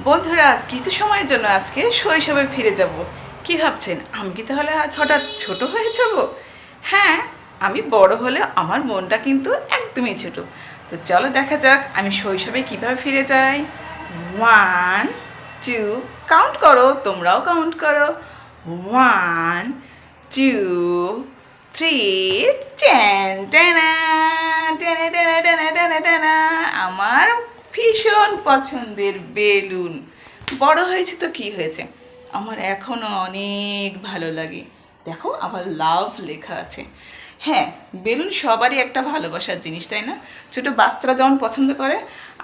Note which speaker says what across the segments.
Speaker 1: বন্ধুরা কিছু সময়ের জন্য আজকে শৈশবে ফিরে যাব। কি ভাবছেন, আমি কি তাহলে আজ হঠাৎ ছোট হয়ে যাব? হ্যাঁ, আমি বড় হলে আমার মনটা কিন্তু একদমই ছোট। তো চলো দেখা যাক আমি শৈশবে কিভাবে ফিরে যাই। 1 2, কাউন্ট করো, তোমরাও কাউন্ট করো। 1 2 3, টেন টেনা টেনে টেনে টেনে টেনে টেনা। আমার ভীষণ পছন্দের বেলুন। বড় হয়েছে তো কি হয়েছে, আমার এখনও অনেক ভালো লাগে। দেখো আবার লাভ লেখা আছে। হ্যাঁ, বেলুন সবারই একটা ভালোবাসার জিনিস, তাই না? ছোটো বাচ্চারা যেমন পছন্দ করে,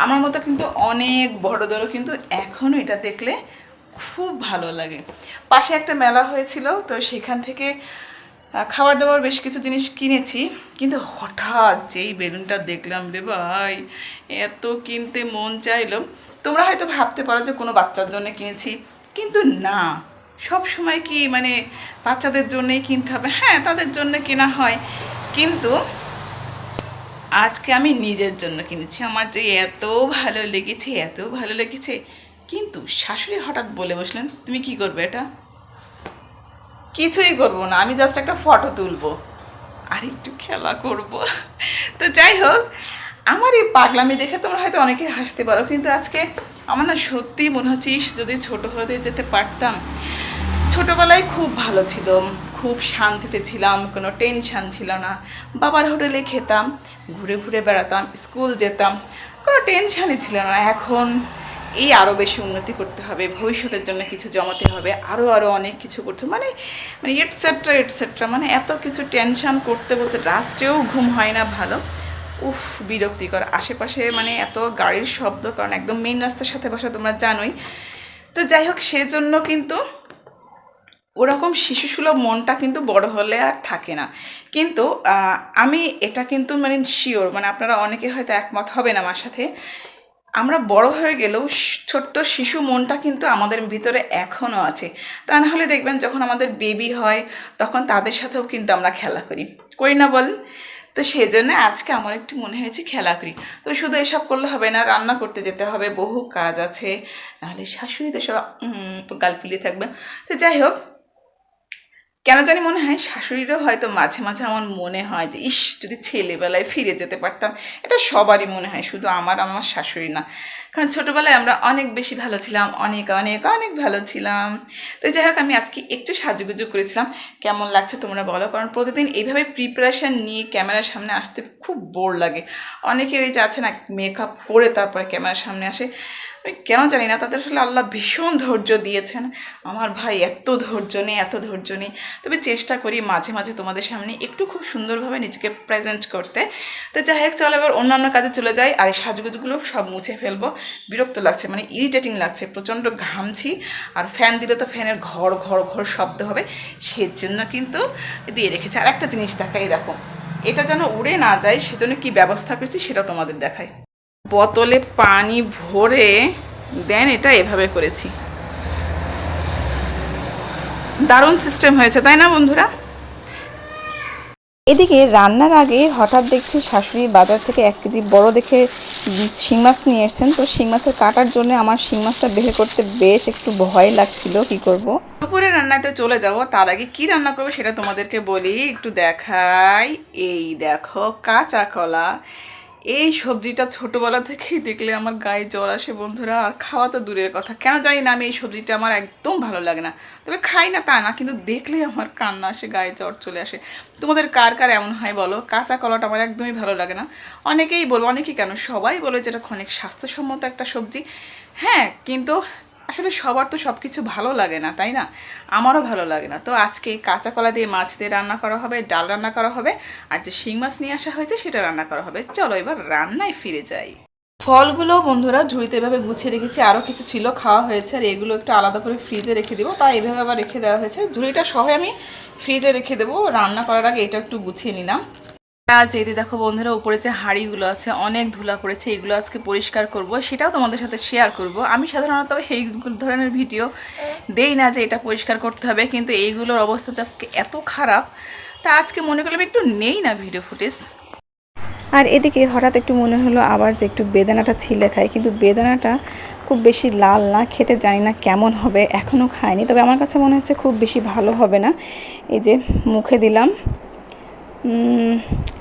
Speaker 1: আমার মতো কিন্তু অনেক বড়দেরও কিন্তু এখনও এটা দেখলে খুব ভালো লাগে। পাশে একটা মেলা হয়েছিল, তো সেখান থেকে খাবার দাবার বেশ কিছু জিনিস কিনেছি। কিন্তু হঠাৎ যেই বেলুনটা দেখলাম রে ভাই, এত কিনতে মন চাইলো। তোমরা হয়তো ভাবতে পারো যে কোনো বাচ্চার জন্য কিনেছি, কিন্তু না, সব সময় কি মানে বাচ্চাদের জন্যই কিনতে হবে? হ্যাঁ, তাদের জন্য কেনা হয়, কিন্তু আজকে আমি নিজের জন্য কিনেছি। আমার যে এত ভালো লেগেছে, এত ভালো লেগেছে। কিন্তু শাশুড়ি হঠাৎ বলে বসলেন, তুমি কি করবে এটা? কিছুই করবো না, আমি জাস্ট একটা ফটো তুলবো আর একটু খেলা করব। তো যাই হোক, আমার এই পাগলামি দেখে তোমরা হয়তো অনেকে হাসতে পারো, কিন্তু আজকে আমার না সত্যিই মনে হচ্ছে ইস, যদি ছোট হতে যেতে পারতাম। ছোটোবেলায় খুব ভালো ছিল, খুব শান্তিতে ছিলাম, কোনো টেনশান ছিল না। বাবার হোটেলে খেতাম, ঘুরে ঘুরে বেড়াতাম, স্কুল যেতাম, কোনো টেনশানই ছিল না। এখন এই আরও বেশি উন্নতি করতে হবে, ভবিষ্যতের জন্য কিছু জমাতে হবে, আরও আরও অনেক কিছু করতে হবে, মানে মানে এটসেট্রা এটসেট্রা, মানে এত কিছু টেনশান করতে করতে রাত্রেও ঘুম হয় না ভালো। উফ, বিরক্তিকর। আশেপাশে মানে এত গাড়ির শব্দ, কারণ একদম মেইন রাস্তার সাথে বাসা, তোমরা জানোই। তো যাই হোক, সেজন্য কিন্তু ওরকম শিশুসুলভ মনটা কিন্তু বড় হলে আর থাকে না। কিন্তু আমি এটা কিন্তু মানে শিওর, মানে আপনারা অনেকে হয়তো একমত হবেন আমার সাথে, আমরা বড় হয়ে গেলেও ছোট্ট শিশু মনটা কিন্তু আমাদের ভিতরে এখনও আছে। তা না হলে দেখবেন যখন আমাদের বেবি হয়, তখন তাদের সাথেও কিন্তু আমরা খেলা করি, করি না বলেন? তো সেজন্য আজকে আমার একটু মনে হয়েছে খেলা করি। তো শুধু এসব করলে হবে না, রান্না করতে যেতে হবে, বহু কাজ আছে, নাহলে শাশুড়ি তো সব গাল ফুলিয়ে থাকবে। তো যাই হোক, কেন জানি মনে হয় শাশুড়িরও হয়তো মাঝে মাঝে আমার মনে হয় যে ইস, যদি ছেলেবেলায় ফিরে যেতে পারতাম। এটা সবারই মনে হয়, শুধু আমার শাশুড়ি না। কারণ ছোটোবেলায় আমরা অনেক বেশি ভালো ছিলাম, অনেক অনেক অনেক ভালো ছিলাম। তো যাই হোক, আমি আজকে একটু সাজুগুজু করেছিলাম। কেমন লাগছে তোমরা বলো, কারণ প্রতিদিন এইভাবে প্রিপারেশান নিয়ে ক্যামেরার সামনে আসতে খুব বোর লাগে। অনেকে ওই যে আছে না, মেকআপ করে তারপরে ক্যামেরার সামনে আসে, কেন জানি না, তাদের আসলে আল্লাহ ভীষণ ধৈর্য দিয়েছেন। আমার ভাই এত ধৈর্য নেই, এত ধৈর্য নেই। তবে চেষ্টা করি মাঝে মাঝে তোমাদের সামনে একটু খুব সুন্দরভাবে নিজেকে প্রেজেন্ট করতে। তো যাই হোক, চলো এবার অন্যান্য কাজে চলে যাই। আর এই সাজুগুজুগুলো সব মুছে ফেলবো। বিরক্ত লাগছে, মানে ইরিটেটিং লাগছে, প্রচণ্ড ঘামছি। আর ফ্যান দিলে তো ফ্যানের ঘর ঘর ঘর শব্দ হবে, সেজন্য কিন্তু দিয়ে রেখেছি। আর একটা জিনিস দেখাই, দেখো, এটা যেন উড়ে না যায় সেজন্য কি ব্যবস্থা করছি সেটা তোমাদের দেখাই। বোতলে পানি ভরে দেন, এটা এভাবে করেছি। দারুণ সিস্টেম হয়েছে, তাই না বন্ধুরা?
Speaker 2: এদিকে রান্নার আগে হঠাৎ দেখছি শাশুড়ি বাজার থেকে 1 কেজি বড় দেখে শিং মাছ নিয়ে এসেছেন। তো শিং মাছের কাটার জন্য আমার শিং মাছটা বের করতে বেশ একটু ভয় লাগছিল, কি করব।
Speaker 1: দুপুরে রান্নাতে চলে যাব, তার আগে কি রান্না করবো সেটা তোমাদেরকে বলি, একটু দেখাই। এই দেখো, কাঁচা কলা। এই সবজিটা ছোটোবেলা থেকেই দেখলে আমার গায়ে জ্বর আসে বন্ধুরা, আর খাওয়া তো দূরের কথা। কেন জানি না, আমি এই সবজিটা আমার একদম ভালো লাগে না। তবে খাই না তা না, কিন্তু দেখলেই আমার কান্না আসে, গায়ে জ্বর চলে আসে। তোমাদের কার কার এমন হয় বলো? কাঁচা কলাটা আমার একদমই ভালো লাগে না। অনেকেই বলো, অনেকেই কেন, সবাই বলে যেটা অনেক স্বাস্থ্যসম্মত একটা সবজি। হ্যাঁ, কিন্তু আসলে সবার তো সব কিছু ভালো লাগে না, তাই না? আমারও ভালো লাগে না। তো আজকে কাঁচা কলা দিয়ে মাছ দিয়ে রান্না করা হবে, ডাল রান্না করা হবে, আর যে শিং মাছ নিয়ে আসা হয়েছে সেটা রান্না করা হবে। চলো এবার রান্নায় ফিরে যাই। ফলগুলো বন্ধুরা ঝুড়িতে এভাবে গুছিয়ে রেখেছি, আরও কিছু ছিল খাওয়া হয়েছে, আর এগুলো একটু আলাদা করে ফ্রিজে রেখে দেবো, তাই এভাবে আবার রেখে দেওয়া হয়েছে। ঝুড়িটা সহ আমি ফ্রিজে রেখে দেবো, রান্না করার আগে এটা একটু গুছিয়ে নিলাম। আজ এই দেখো বন্ধুরা, উপরে যে হাঁড়িগুলো আছে অনেক ধুলা পড়েছে, এগুলো আজকে পরিষ্কার করব, সেটাও তোমাদের সাথে শেয়ার করব। আমি সাধারণত এই ধরনের ভিডিও দেই না যে এটা পরিষ্কার করতে হবে, কিন্তু এইগুলোর অবস্থা আজকে এত খারাপ, তা আজকে মনে করলাম একটু নেই না ভিডিও ফুটেজ।
Speaker 2: আর এদিকে হঠাৎ একটু মনে হলো আবার যে একটু বেদানাটা ছিলে খাই, কিন্তু বেদানাটা খুব বেশি লাল না, খেতে জানি না কেমন হবে, এখনও খাইনি, তবে আমার কাছে মনে হচ্ছে খুব বেশি ভালো হবে না। এই যে মুখে দিলাম,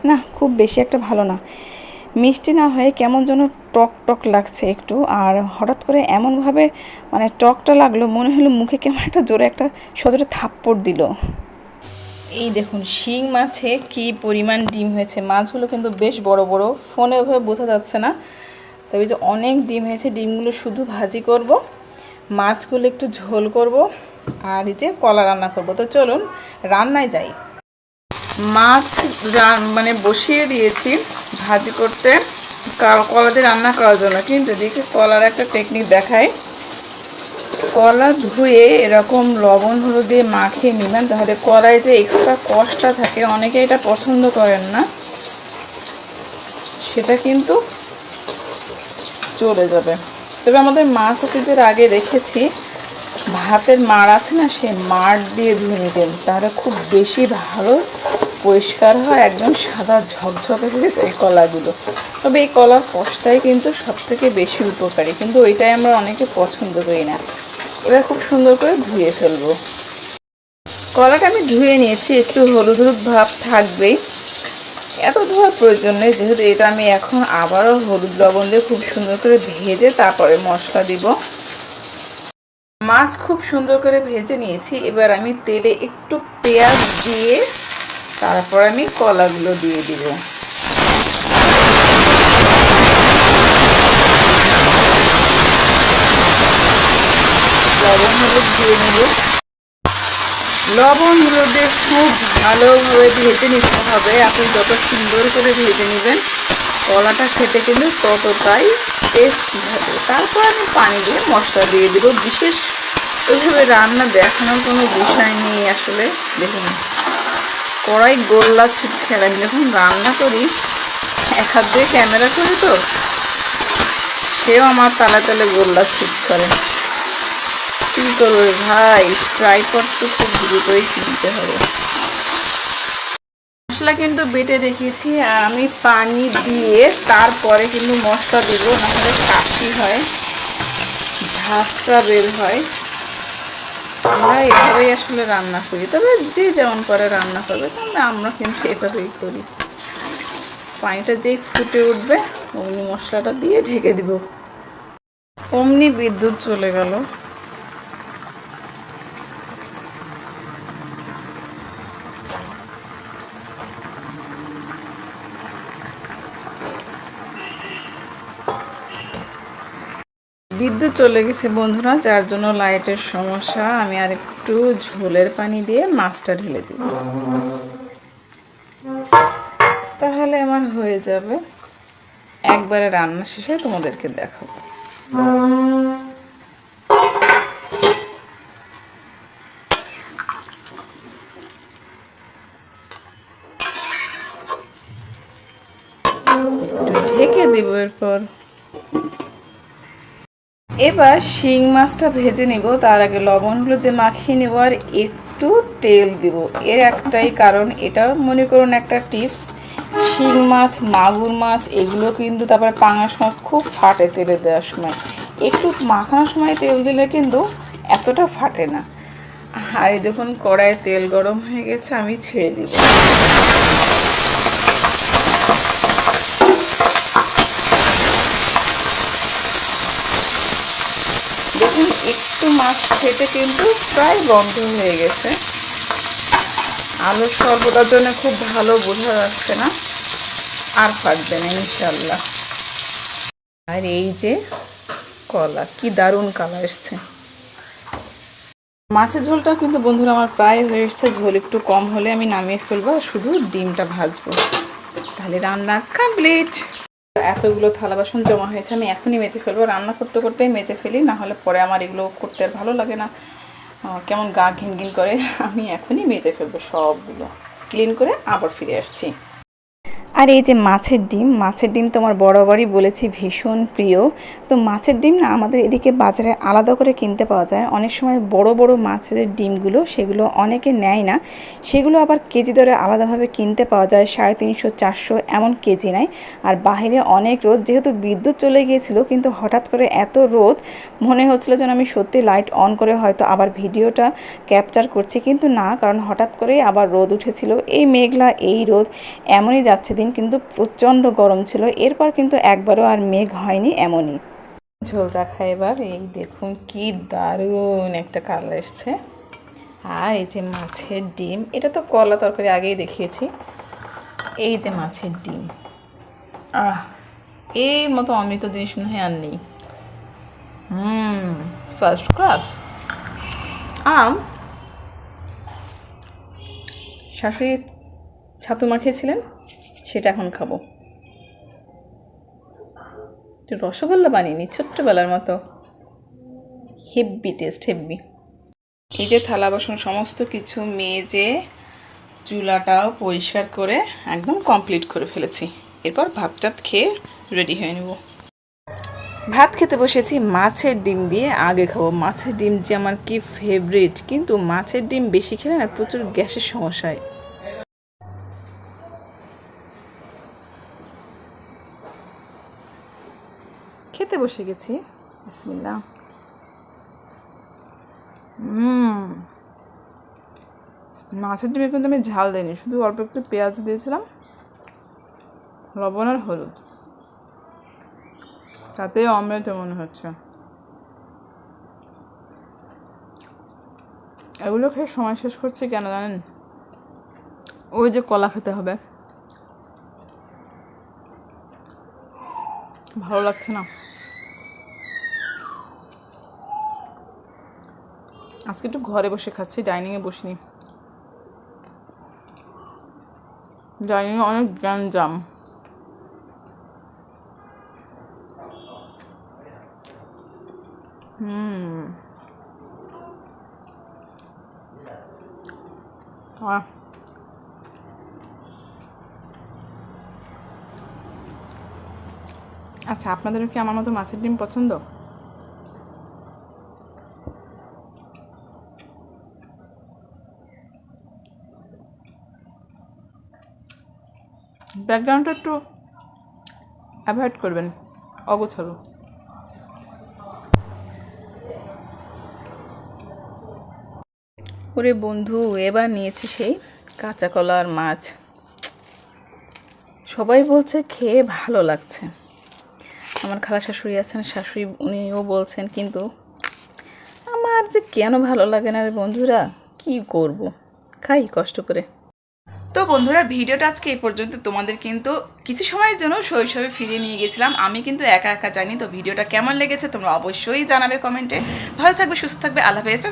Speaker 2: না খুব বেশি একটা ভালো না, মিষ্টি না হয়ে কেমন যেন টক টক লাগছে একটু। আর হঠাৎ করে এমনভাবে মানে টকটা লাগলো, মনে হলো মুখে কেমন একটা জোরে একটা সজোরে থাপ্পড় দিল। এই দেখুন শিং মাছে কি পরিমাণ ডিম হয়েছে। মাছগুলো কিন্তু বেশ বড় বড়, ফোনে ওভাবে বোঝা যাচ্ছে না, তবে যে অনেক ডিম হয়েছে। ডিমগুলো শুধু ভাজি করব, মাছগুলো একটু ঝোল করব, আর এই যে কলা রান্না করব। তো চলুন রান্নায় যাই। মাছ মানে বসিয়ে দিয়েছি ভাজি করতে, কলা দিয়ে রান্না করার জন্য। কিন্তু দেখি কলার একটা টেকনিক দেখায়। কলা ধুয়ে এরকম লবণ হলুদ দিয়ে মাখিয়ে নেবেন, তাহলে কলায় যে এক্সট্রা কষটা থাকে, অনেকে এটা পছন্দ করেন না, সেটা কিন্তু চলে যাবে। তবে আমাদের মাছ অতীতের আগে দেখেছি ভাতের মাড় আছে না, সেই মাড় দিয়ে ধুয়ে নিতেন, তাহলে খুব বেশি ভালো পরিষ্কার হয়, একদম সাদা ঝকঝকে থাকে এই কলাগুলো। তবে এই কলার কষটাই কিন্তু সবথেকে বেশি উপকারী, কিন্তু ওইটাই আমরা অনেকে পছন্দ করি না। এবার খুব সুন্দর করে ধুয়ে ফেলবো। কলাটা আমি ধুয়ে নিয়েছি, একটু হলুদ হলুদ ভাব থাকবেই, এত ধোয়ার প্রয়োজন নেই, যেহেতু এটা আমি এখন আবারও হলুদ লবণ দিয়ে খুব সুন্দর করে ভেজে তারপরে মশলা দিব। মাছ খুব সুন্দর করে ভেজে নিয়েছি, এবার আমি তেলে একটু পেঁয়াজ দিয়ে তারপর আমি কলাগুলো দিয়ে দিব। লবণ হলুদে খুব ভালোভাবে ভেজে নিতে হবে। আপনি যত সুন্দর করে ভেজে নেবেন, কলাটা খেতে কিন্তু ততটাই টেস্টি হবে। তারপর আমি পানি দিয়ে মশলা দিয়ে দিব। বিশেষ ওইভাবে রান্না দেখানোর কোনো বিষয় নেই আসলে। দেখুন কড়াই গোল্লা ছুট খেলা, আমি যখন রান্না করি এক হাত দিয়ে ক্যামেরা করি, তো সেও আমার তালে তালে গোল্লা ছুট করে। কী করবে ভাই, ফ্রাই করতে খুব দ্রুতই কিনতে হবে। মশলা কিন্তু বেটে রেখেছি, আর আমি পানি দিয়ে তারপরে কিন্তু মশলা দিব, নাহলে কাশি হয়, ঝাঁঝটা বের হয়। আমরা এভাবেই আসলে রান্না করি, তবে যে যেমন করে রান্না করবে, তাহলে আমরা কিন্তু এভাবেই করি। পানিটা যেই ফুটে উঠবে অমনি মশলাটা দিয়ে ঢেকে দিব। অমনি বিদ্যুৎ চলে গেল। বিদ্যুৎ চলে গেছে বন্ধুরা, যার জন্য লাইটের সমস্যা। আমি আর একটু ঝোলের পানি দিয়ে মাছটা ঢেলে দিব, তাহলে আমার হয়ে যাবে। একবারে রান্না শেষে তোমাদেরকে দেখাবো। ঢেকে দিব। এবার শিং মাছটা ভেজে নিব, তার আগে লবণ হলুদে মাখিয়ে নেব আর একটু তেল দিব। এর একটাই কারণ, এটা মনে করুন একটা টিপস, শিং মাছ মাগুর মাছ এগুলো কিন্তু, তারপরে পাঙাশ মাছ খুব ফাটে তেলে দেওয়ার সময়। একটু মাখানোর সময় তেল দিলে কিন্তু এতটা ফাটে না। আর এই দেখুন কড়াইয়ে তেল গরম হয়ে গেছে, আমি ছেড়ে দিব। দেখুন একটু মাছ খেতে কিন্তু প্রায় বন্ধ হয়ে গেছে। আলুর শরবতার জন্য খুব ভালো, বোঝা যাচ্ছে না, আর ফাটবে না ইনশাল্লাহ। আর এই যে কলা, কি দারুণ কালার এসছে। মাছের ঝোলটা কিন্তু বন্ধুরা আমার প্রায় হয়ে এসছে। ঝোল একটু কম হলে আমি নামিয়ে ফেলবো, শুধু ডিমটা ভাজবো, তাহলে রান্না কমপ্লিট। এতগুলো থালা বাসন জমা হয়েছে, আমি এখনই মেজে ফেলবো। রান্না করতে করতেই মেজে ফেলি, না হলে পরে আমার এগুলো করতে আর ভালো লাগে না, কেমন গা ঘিন ঘিন করে। আমি এখনই মেজে ফেলবো, সবগুলো ক্লিন করে আবার ফিরে আসছি। আর এই যে মাছের ডিম তো আমার বরাবরই বলেছি ভীষণ প্রিয়। তো মাছের ডিম না আমাদের এদিকে বাজারে আলাদা করে কিনতে পাওয়া যায়। অনেক সময় বড় বড় মাছের ডিমগুলো সেগুলো অনেকে নেয় না, সেগুলো আবার কেজি দরে আলাদাভাবে কিনতে পাওয়া যায়, 350 400 এমন কেজি নেয়। আর বাইরে অনেক রোদ, যেহেতু বিদ্যুৎ চলে গিয়েছিল কিন্তু হঠাৎ করে এত রোদ মনে হচ্ছিল যেন আমি সত্যি লাইট অন করে হয়তো আবার ভিডিওটা ক্যাপচার করছি, কিন্তু না, কারণ হঠাৎ করেই আবার রোদ উঠেছিল। এই মেঘলা এই রোদ এমনই যাচ্ছে দিন, কিন্তু প্রচণ্ড গরম ছিল। এরপর কিন্তু একবারও আর মেঘ হয়নি এমনই। ঝোল দেখা এবার, এই দেখুন কি দারুণ একটা কালার এসছে। আর এই যে মাছের ডিম, এটা তো কলা তরকারি আগেই দেখিয়েছি। এই যে মাছের ডিম, এর মতো অমৃত জিনিস মনে হয় আর নেই। First class. শাশুড়ি ছাতু মাখিয়েছিলেন, সেটা এখন খাবো। একটু রসগোল্লা বানিয়ে নি ছোট্টবেলার মতো, হেব্বি টেস্ট, হেব্বি। এই যে থালা বাসন সমস্ত কিছু মেজে চুলাটাও পরিষ্কার করে একদম কমপ্লিট করে ফেলেছি। এরপর ভাতটা খেয়ে রেডি হয়ে নেব। ভাত খেতে বসেছি মাছের ডিম দিয়ে, আগে খাবো। মাছের ডিম যে আমার কি ফেভারিট, কিন্তু মাছের ডিম বেশি খেলে না প্রচুর গ্যাসের সমস্যা হয়। খেতে বসে গেছি, বিসমিল্লাহ। মাছের ডিমে কিন্তু আমি ঝাল দিইনি, শুধু অল্প একটু পেঁয়াজ দিয়েছিলাম, লবণ আর হলুদ, তাতে অমৃত মনে হচ্ছে। এগুলো খেয়ে সময় শেষ করছি কেন জানেন? ওই যে কলা খেতে হবে, ভালো লাগছে না। আজকে একটু ঘরে বসে খাচ্ছি, ডাইনিংয়ে বসিনি। ডাইনিংয়ে অনেক গ্যাঞ্জাম। আচ্ছা, আপনাদেরও কি আমার মতো মাছের ডিম পছন্দ? ব্যাকগ্রাউন্ডটা একটু অ্যাভয়েড করবেন, অগোছালো। ওরে বন্ধু, এবার নিয়েছি সেই কাঁচা কলা আর মাছ। সবাই বলছে খেয়ে ভালো লাগছে। আমার খালা শাশুড়ি আছেন, শাশুড়ি উনিও বলছেন, কিন্তু আমার যে কেন ভালো লাগে না রে বন্ধুরা, কি করব, খাই কষ্ট করে। তো বন্ধুরা, ভিডিওটা আজকে এই পর্যন্ত। তোমাদের কিন্তু কিছু সময়ের জন্য শৈশবে ফিরিয়ে নিয়ে গেছিলাম, আমি কিন্তু একা একা জানি। তো ভিডিওটা কেমন লেগেছে তোমরা অবশ্যই জানাবে কমেন্টে। ভালো থাকবে, সুস্থ থাকবে, আল্লাহ হাফেজ।